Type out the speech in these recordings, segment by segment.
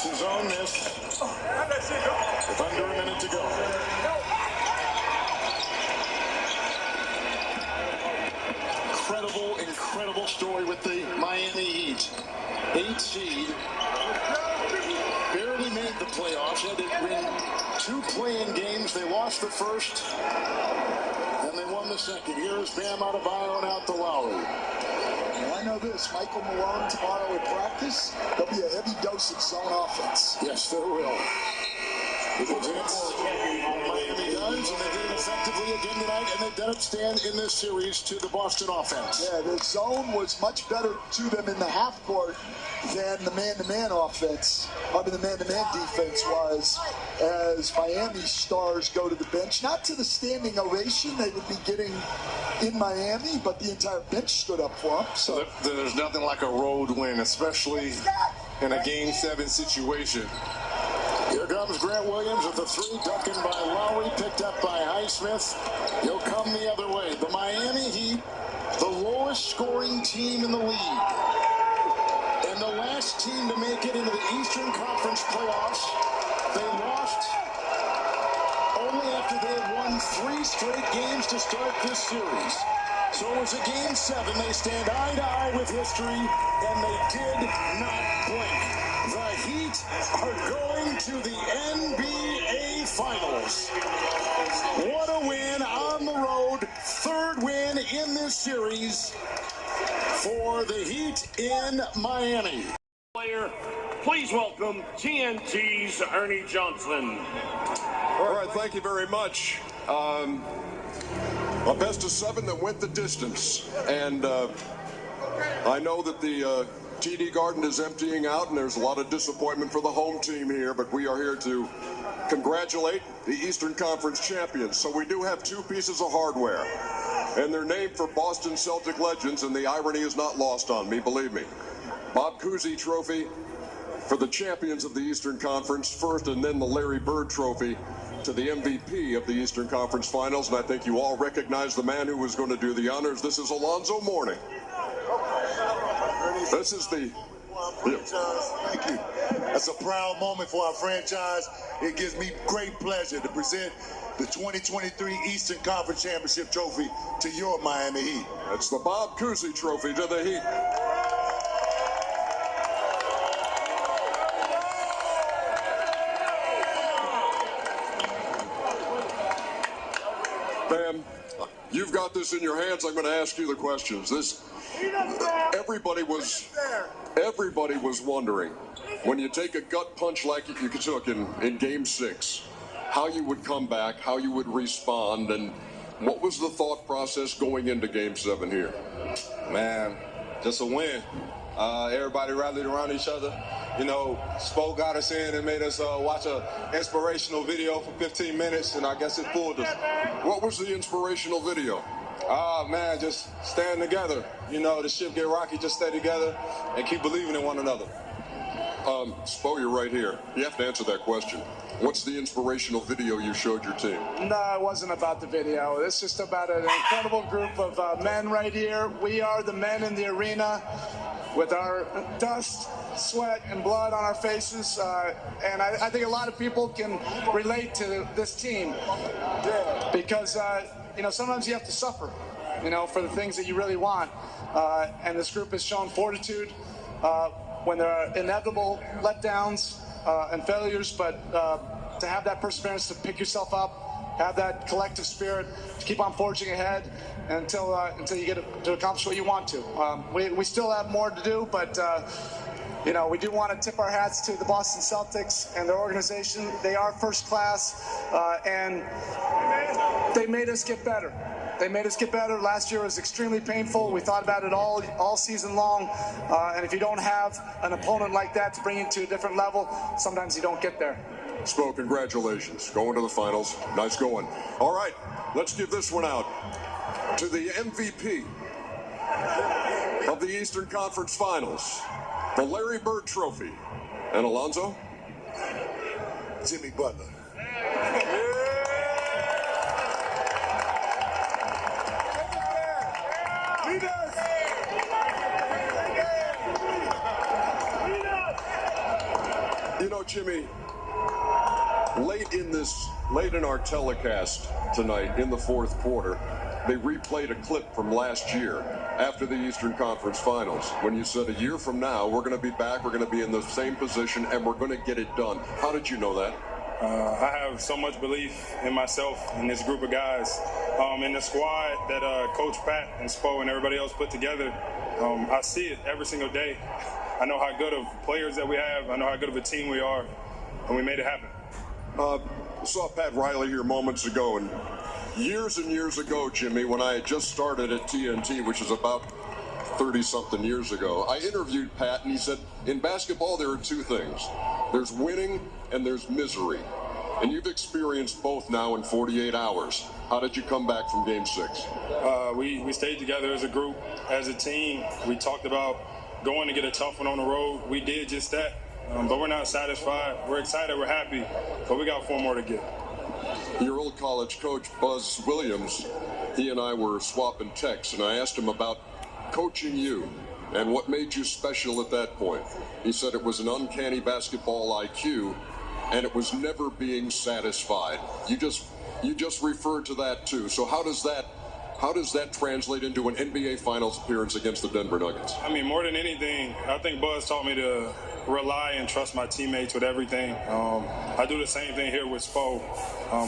Boston zone this with under a minute to go. Incredible story with the Miami Heat. 8 seed. Barely made the playoffs. Had to win 2 play-in games. They lost the first, and they won the second. Here's Bam Adebayo and out to Lowry. Well, I know this. Michael Malone tomorrow at practice, there'll be a heavy dose of zone offense. Yes, there will. Because it's Miami does, and they did it effectively again tonight, and they've done it stand in this series to the Boston offense. Yeah, the zone was much better to them in the half court than the man-to-man offense. The man-to-man defense was, as Miami's stars go to the bench. Not to the standing ovation they would be getting in Miami, but the entire bench stood up for them. So there's nothing like a road win, especially in a Game 7 situation. Here comes Grant Williams with the 3, ducking by Lowry, picked up by Highsmith. He'll come the other way. The Miami Heat, the lowest scoring team in the league, and the last team to make it into the Eastern Conference playoffs. They lost only after they had won 3 straight games to start this series. So it was a Game 7. They stand eye to eye with history, and they did not blink. The Heat are going to the NBA Finals. What a win on the road. 3rd win in this series for the Heat in Miami. Player, please welcome TNT's Ernie Johnson. All right, thank you very much. A best of 7 that went the distance. And I know that the TD Garden is emptying out, and there's a lot of disappointment for the home team here, but we are here to congratulate the Eastern Conference champions. So we do have 2 pieces of hardware, and they're named for Boston Celtic legends, and the irony is not lost on me, believe me. Bob Cousy Trophy for the champions of the Eastern Conference first, and then the Larry Bird Trophy to the MVP of the Eastern Conference Finals, and I think you all recognize the man who was going to do the honors. This is Alonzo Mourning. This is the... Thank you. That's a proud moment for our franchise. It gives me great pleasure to present the 2023 Eastern Conference Championship Trophy to your Miami Heat. That's the Bob Cousy Trophy to the Heat. Bam, you've got this in your hands. I'm going to ask you the questions. Everybody was wondering, when you take a gut punch like you took in Game 6, how you would come back, how you would respond, and what was the thought process going into Game 7 here? Man, just a win. Everybody rallied around each other. You know, Spo got us in and made us watch an inspirational video for 15 minutes, and I guess it fooled us. What was the inspirational video? Man, just stand together. You know, the ship get rocky, just stay together and keep believing in one another. Spo, you're right here. You have to answer that question. What's the inspirational video you showed your team? No, it wasn't about the video. It's just about an incredible group of men right here. We are the men in the arena with our dust, sweat, and blood on our faces. And I think a lot of people can relate to this team because, you know, sometimes you have to suffer, you know, for the things that you really want. And this group has shown fortitude when there are inevitable letdowns and failures, but to have that perseverance to pick yourself up, have that collective spirit to keep on forging ahead until you get to accomplish what you want to. We still have more to do, but you know, we do want to tip our hats to the Boston Celtics and their organization. They are first class, and they made us get better. They made us get better. Last year was extremely painful. We thought about it all season long. And if you don't have an opponent like that to bring you to a different level, sometimes you don't get there. Spo, congratulations. Going to the finals. Nice going. All right, let's give this one out to the MVP of the Eastern Conference Finals, the Larry Bird Trophy. And Alonzo? Jimmy Butler. You know, Jimmy, late in our telecast tonight, in the fourth quarter, they replayed a clip from last year after the Eastern Conference Finals when you said a year from now we're going to be back, we're going to be in the same position, and we're going to get it done. How did you know that? I have so much belief in myself and this group of guys, in the squad that Coach Pat and Spo and everybody else put together. I see it every single day. I know how good of players that we have. I know how good of a team we are, and we made it happen. I saw Pat Riley here moments ago, and years ago, Jimmy, when I had just started at TNT, which is about 30-something years ago, I interviewed Pat, and he said, in basketball, there are two things. There's winning and there's misery. And you've experienced both now in 48 hours. How did you come back from Game 6? We stayed together as a group, as a team. We talked about going to get a tough one on the road. We did just that. But we're not satisfied. We're excited. We're happy. But we got 4 more to get. Your old college coach, Buzz Williams, he and I were swapping texts, and I asked him about coaching you and what made you special at that point. He said it was an uncanny basketball IQ, and it was never being satisfied. You just referred to that too. So how does that translate into an NBA Finals appearance against the Denver Nuggets? I mean, more than anything, I think Buzz taught me to rely and trust my teammates with everything. I do the same thing here with Spo.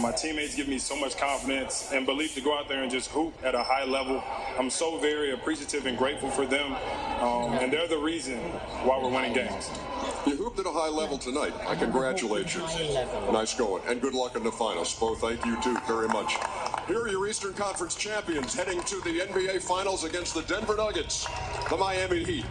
My teammates give me so much confidence and belief to go out there and just hoop at a high level. I'm so very appreciative and grateful for them, and they're the reason why we're winning games. You hooped at a high level tonight. I congratulate you. Nice going, and good luck in the finals. Spo, thank you too very much. Here are your Eastern Conference champions heading to the NBA Finals against the Denver Nuggets, the Miami Heat.